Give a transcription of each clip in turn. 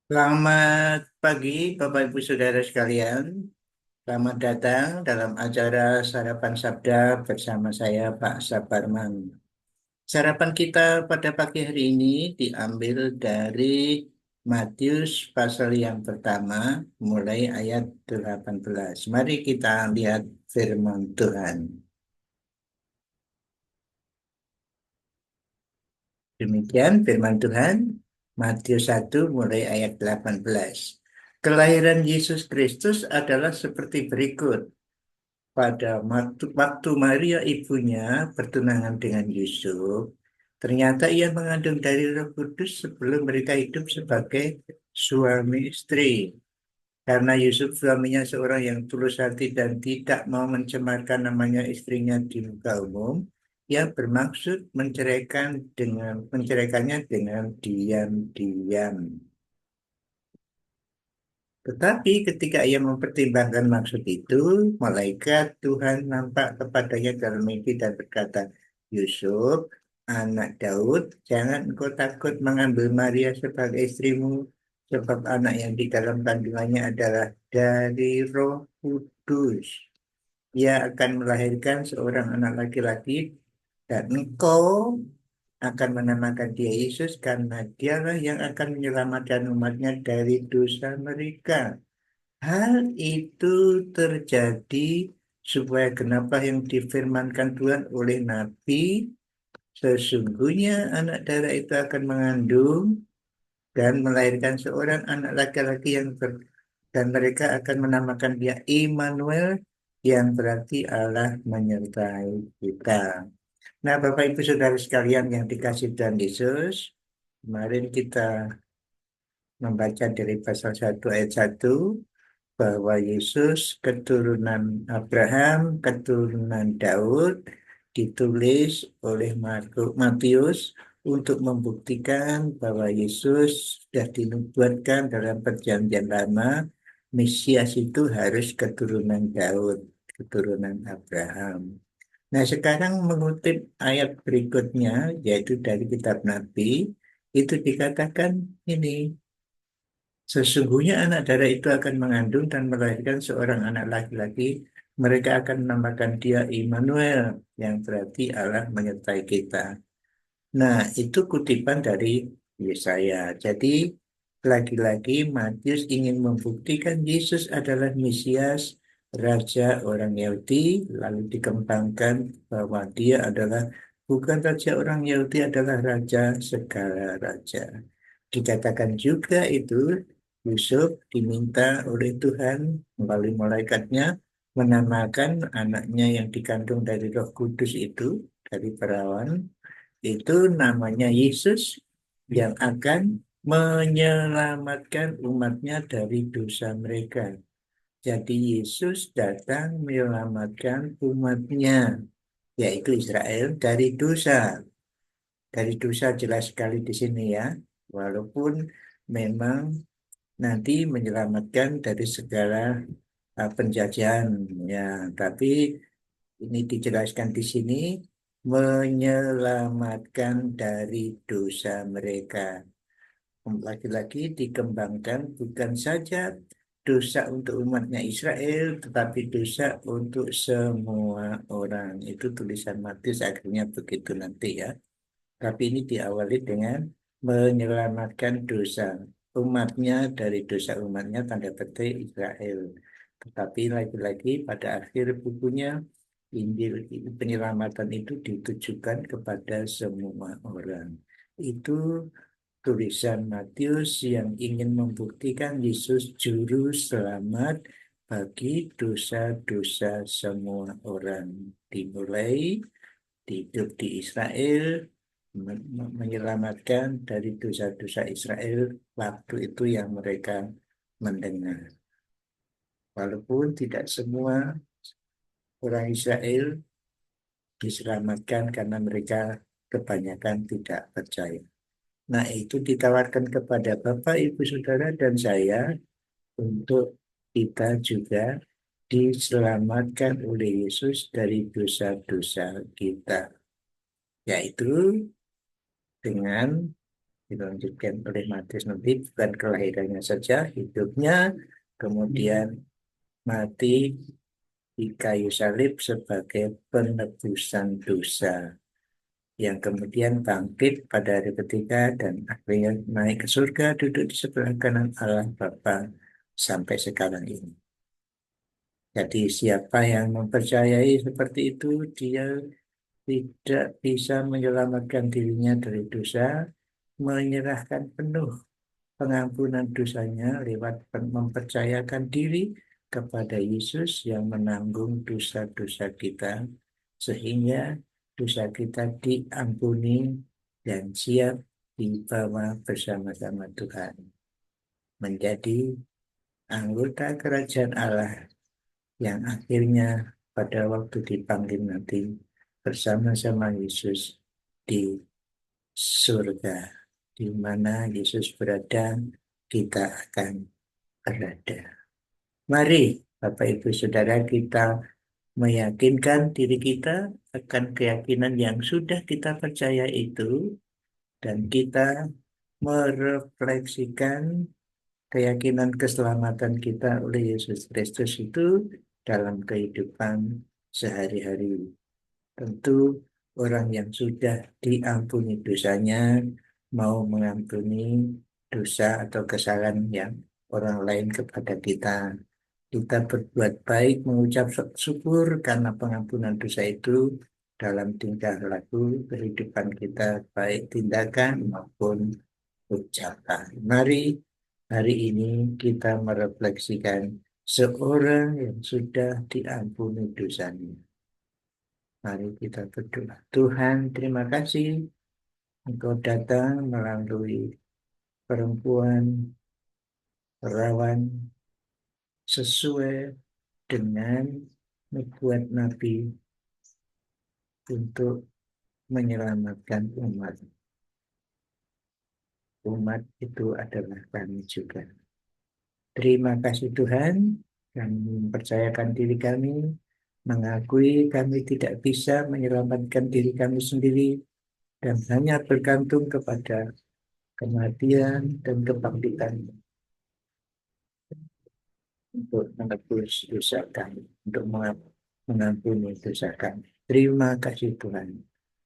Selamat pagi, Bapak Ibu Saudara sekalian. Selamat datang dalam acara Sarapan Sabda bersama saya, Pak Sabarman. Sarapan kita pada pagi hari ini diambil dari Matius pasal yang pertama, mulai ayat 18. Mari kita lihat firman Tuhan. Demikian firman Tuhan, Matius 1 mulai ayat 18. Kelahiran Yesus Kristus adalah seperti berikut. Pada waktu Maria ibunya bertunangan dengan Yusuf, ternyata ia mengandung dari Roh Kudus sebelum mereka hidup sebagai suami istri. Karena Yusuf suaminya seorang yang tulus hati dan tidak mau mencemarkan namanya istrinya di muka umum, ia bermaksud menceraikannya dengan diam-diam. Tetapi ketika ia mempertimbangkan maksud itu, malaikat Tuhan nampak kepadanya dalam mimpi dan berkata, Yusuf, anak Daud, jangan engkau takut mengambil Maria sebagai istrimu, sebab anak yang di dalam kandungannya adalah dari Roh Kudus. Ia akan melahirkan seorang anak laki-laki, dan engkau akan menamakan dia Yesus karena dialah yang akan menyelamatkan umatnya dari dosa mereka. Hal itu terjadi supaya kenapa yang difirmankan Tuhan oleh Nabi, sesungguhnya anak darah itu akan mengandung dan melahirkan seorang anak laki-laki dan mereka akan menamakan dia Immanuel, yang berarti Allah menyertai kita. Nah, Bapak Ibu Saudara sekalian yang dikasih Tuhan Yesus, kemarin kita membaca dari pasal 1 ayat 1, bahwa Yesus keturunan Abraham, keturunan Daud, ditulis oleh Matius untuk membuktikan bahwa Yesus sudah dinubuatkan dalam perjanjian lama, Mesias itu harus keturunan Daud, keturunan Abraham. Nah, sekarang mengutip ayat berikutnya, yaitu dari kitab Nabi, itu dikatakan ini, sesungguhnya anak darah itu akan mengandung dan melahirkan seorang anak laki-laki. Mereka akan menamakan dia Immanuel, yang berarti Allah menyertai kita. Nah, itu kutipan dari Yesaya. Jadi, lagi-lagi Matius ingin membuktikan Yesus adalah Mesias, Raja orang Yahudi, lalu dikembangkan bahwa dia adalah bukan Raja orang Yahudi, adalah Raja segala Raja. Dikatakan juga itu, Yusuf diminta oleh Tuhan melalui malaikatnya menamakan anaknya yang dikandung dari Roh Kudus itu, dari perawan, itu namanya Yesus, yang akan menyelamatkan umatnya dari dosa mereka. Jadi Yesus datang menyelamatkan umatnya, yaitu Israel, dari dosa. Dari dosa jelas sekali di sini ya, walaupun memang nanti menyelamatkan dari segala penjajahan ya, tapi ini dijelaskan di sini menyelamatkan dari dosa mereka. Lagi-lagi dikembangkan bukan saja dosa untuk umatnya Israel, tetapi dosa untuk semua orang. Itu tulisan Matius akhirnya begitu nanti ya. Tapi ini diawali dengan menyelamatkan dosa umatnya dari dosa umatnya, tanda petik Israel. Tetapi lagi-lagi pada akhir bukunya, Injil penyelamatan itu ditujukan kepada semua orang. Itu tulisan Matius yang ingin membuktikan Yesus juru selamat bagi dosa-dosa semua orang. Dimulai hidup di Israel, menyelamatkan dari dosa-dosa Israel waktu itu yang mereka mendengar. Walaupun tidak semua orang Israel diselamatkan karena mereka kebanyakan tidak percaya. Nah, itu ditawarkan kepada Bapak, Ibu, Saudara, dan saya untuk kita juga diselamatkan oleh Yesus dari dosa-dosa kita, yaitu dengan dilanjutkan oleh Matius nanti bukan kelahirannya saja, hidupnya, kemudian mati di kayu salib sebagai penebusan dosa, yang kemudian bangkit pada hari ketiga dan akhirnya naik ke surga, duduk di sebelah kanan Allah Bapa sampai sekarang ini. Jadi siapa yang mempercayai seperti itu, dia tidak bisa menyelamatkan dirinya dari dosa, menyerahkan penuh pengampunan dosanya lewat mempercayakan diri kepada Yesus yang menanggung dosa-dosa kita, sehingga dosa kita diampuni dan siap dibawa bersama-sama Tuhan menjadi anggota kerajaan Allah yang akhirnya pada waktu dipanggil nanti bersama-sama Yesus di surga, di mana Yesus berada, kita akan berada. Mari, Bapak Ibu Saudara, kita meyakinkan diri kita akan keyakinan yang sudah kita percaya itu, dan kita merefleksikan keyakinan keselamatan kita oleh Yesus Kristus itu dalam kehidupan sehari-hari. Tentu orang yang sudah diampuni dosanya mau mengampuni dosa atau kesalahan yang orang lain kepada kita. Kita berbuat baik, mengucap syukur karena pengampunan dosa itu dalam tingkah laku kehidupan kita, baik tindakan maupun ucapan. Mari hari ini kita merefleksikan seorang yang sudah diampuni dosanya. Mari kita berdoa. Tuhan, terima kasih Engkau datang melalui perempuan perawan sesuai dengan nubuat Nabi untuk menyelamatkan umat. Umat itu adalah kami juga. Terima kasih Tuhan, kami mempercayakan diri kami, mengakui kami tidak bisa menyelamatkan diri kami sendiri, dan hanya bergantung kepada kematian dan kebangkitan untuk menebus dosa kami, untuk mengampuni dosa kami. Terima kasih Tuhan.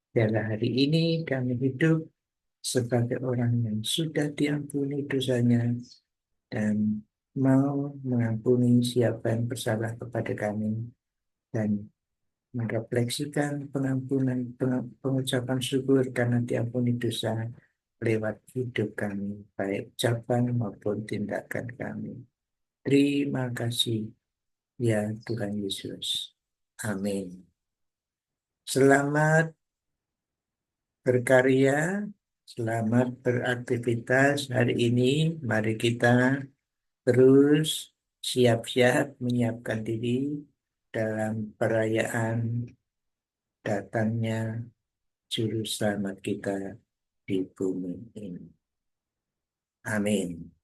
Biarlah hari ini kami hidup sebagai orang yang sudah diampuni dosanya dan mau mengampuni siapa yang bersalah kepada kami, dan merefleksikan pengampunan, pengucapan syukur karena diampuni dosa lewat hidup kami, baik ucapan maupun tindakan kami. Terima kasih ya Tuhan Yesus. Amin. Selamat berkarya, selamat beraktivitas hari ini. Mari kita terus siap-siap menyiapkan diri dalam perayaan datangnya Juru Selamat kita di bumi ini. Amin.